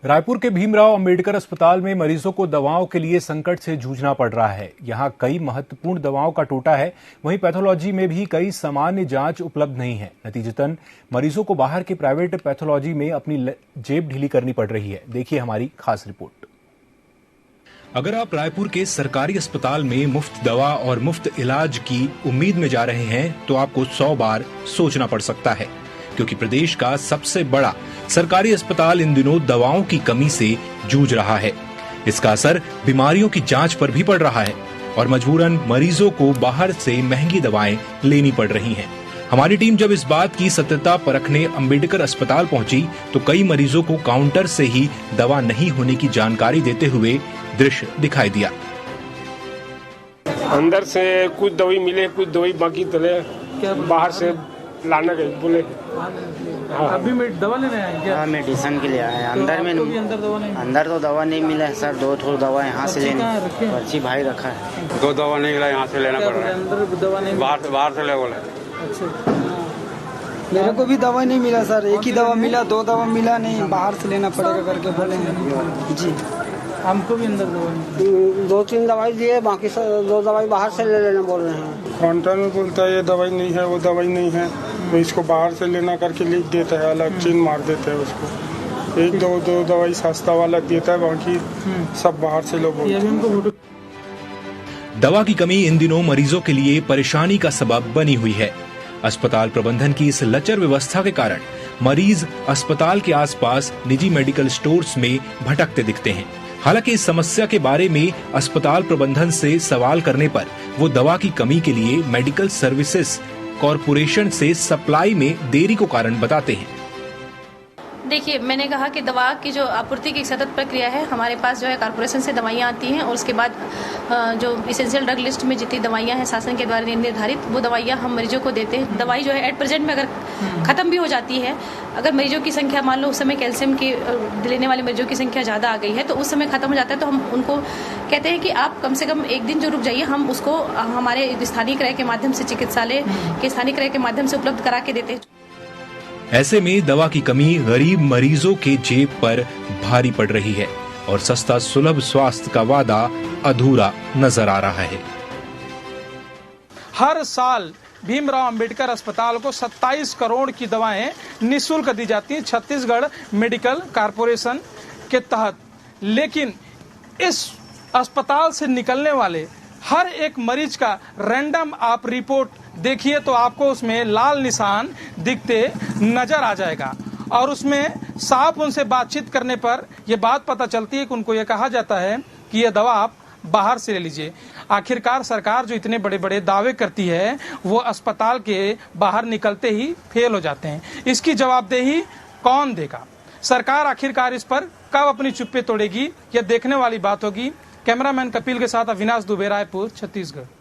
रायपुर के भीमराव अंबेडकर अस्पताल में मरीजों को दवाओं के लिए संकट से जूझना पड़ रहा है। यहां कई महत्वपूर्ण दवाओं का टोटा है। वहीं पैथोलॉजी में भी कई सामान्य जांच उपलब्ध नहीं है। नतीजतन मरीजों को बाहर के प्राइवेट पैथोलॉजी में अपनी जेब ढीली करनी पड़ रही है। देखिए हमारी खास रिपोर्ट। अगर आप रायपुर के सरकारी अस्पताल में मुफ्त दवा और मुफ्त इलाज की उम्मीद में जा रहे हैं तो आपको 100 बार सोचना पड़ सकता है, क्योंकि प्रदेश का सबसे बड़ा सरकारी अस्पताल इन दिनों दवाओं की कमी से जूझ रहा है। इसका असर बीमारियों की जांच पर भी पड़ रहा है और मजबूरन मरीजों को बाहर से महंगी दवाएं लेनी पड़ रही हैं। हमारी टीम जब इस बात की सत्यता परखने अंबेडकर अस्पताल पहुंची तो कई मरीजों को काउंटर से ही दवा नहीं होने की जानकारी देते हुए दृश्य दिखाई दिया। अंदर से कुछ दवाई मिले, कुछ दवाई बाकी तले बाहर से लाना गए बोले। अभी दवा लेने आए क्या? मेडिसिन के लिए आए। अंदर में अंदर तो दवा नहीं मिला है सर। 2 ठो दवा यहाँ से लेनी, पर्ची भाई रखा है। 2 दवा नहीं मिला, यहाँ से लेना पड़ रहा है। अंदर दवा नहीं, बाहर से ले बोले। अच्छा, मेरे को भी दवा नहीं मिला सर। एक ही दवा मिला, 2 दवा मिला नहीं, बाहर से लेना पड़ेगा करके बोले हैं जी। हमको भी अंदर दवा नहीं। 2-3 दवाई दिए, बाकी 2 दवाई बाहर से ले लेना बोल रहे हैं। काउंटर में बोलता है ये दवाई नहीं है, वो दवाई नहीं है, तो इसको बाहर से लेना करके लिख देता है, अलग चिन्ह मार देता है उसको। 1-2 दवाई सस्ता वाला देता है, बाकी सब बाहर से लोग। दवा की कमी इन दिनों मरीजों के लिए परेशानी का सबब बनी हुई है। अस्पताल प्रबंधन की इस लचर व्यवस्था के कारण मरीज अस्पताल के आसपास निजी मेडिकल स्टोर्स में भटकते दिखते हैं। हालांकि इस समस्या के बारे में अस्पताल प्रबंधन से सवाल करने पर वो दवा की कमी के लिए मेडिकल सर्विसेज कॉरपोरेशन से सप्लाई में देरी को कारण बताते हैं। देखिए, मैंने कहा कि दवा की जो आपूर्ति की सतत प्रक्रिया है, हमारे पास जो है कॉर्पोरेशन से दवाइयाँ आती हैं और उसके बाद जो इसेंशियल ड्रग लिस्ट में जितनी दवाइयाँ हैं शासन के द्वारा निर्धारित, वो दवाइयाँ हम मरीजों को देते हैं। दवाई जो है एट प्रेजेंट में अगर खत्म भी हो जाती है, अगर मरीजों की संख्या मान लो उस समय कैल्शियम की लेने वाले मरीजों की संख्या ज़्यादा आ गई है तो उस समय खत्म हो जाता है, तो हम उनको कहते हैं कि आप कम से कम एक दिन जो रुक जाइए, हम उसको हमारे स्थानीय क्रय के माध्यम से, चिकित्सालय के स्थानीय क्रय के माध्यम से उपलब्ध करा के देते हैं। ऐसे में दवा की कमी गरीब मरीजों के जेब पर भारी पड़ रही है और सस्ता सुलभ स्वास्थ्य का वादा अधूरा नजर आ रहा है। हर साल भीमराव अंबेडकर अस्पताल को 27 करोड़ की दवाएं निःशुल्क दी जाती हैं छत्तीसगढ़ मेडिकल कॉरपोरेशन के तहत। लेकिन इस अस्पताल से निकलने वाले हर एक मरीज का रैंडम आप रिपोर्ट देखिए तो आपको उसमें लाल निशान दिखते नजर आ जाएगा और उसमें साफ उनसे बातचीत करने पर यह बात पता चलती है कि उनको यह कहा जाता है कि यह दवा आप बाहर से ले लीजिए। आखिरकार सरकार जो इतने बड़े बड़े दावे करती है वो अस्पताल के बाहर निकलते ही फेल हो जाते हैं। इसकी जवाबदेही कौन देगा? सरकार आखिरकार इस पर कब अपनी चुप्पी तोड़ेगी, यह देखने वाली बात होगी। कैमरामैन कपिल के साथ अविनाश दुबे, रायपुर, छत्तीसगढ़।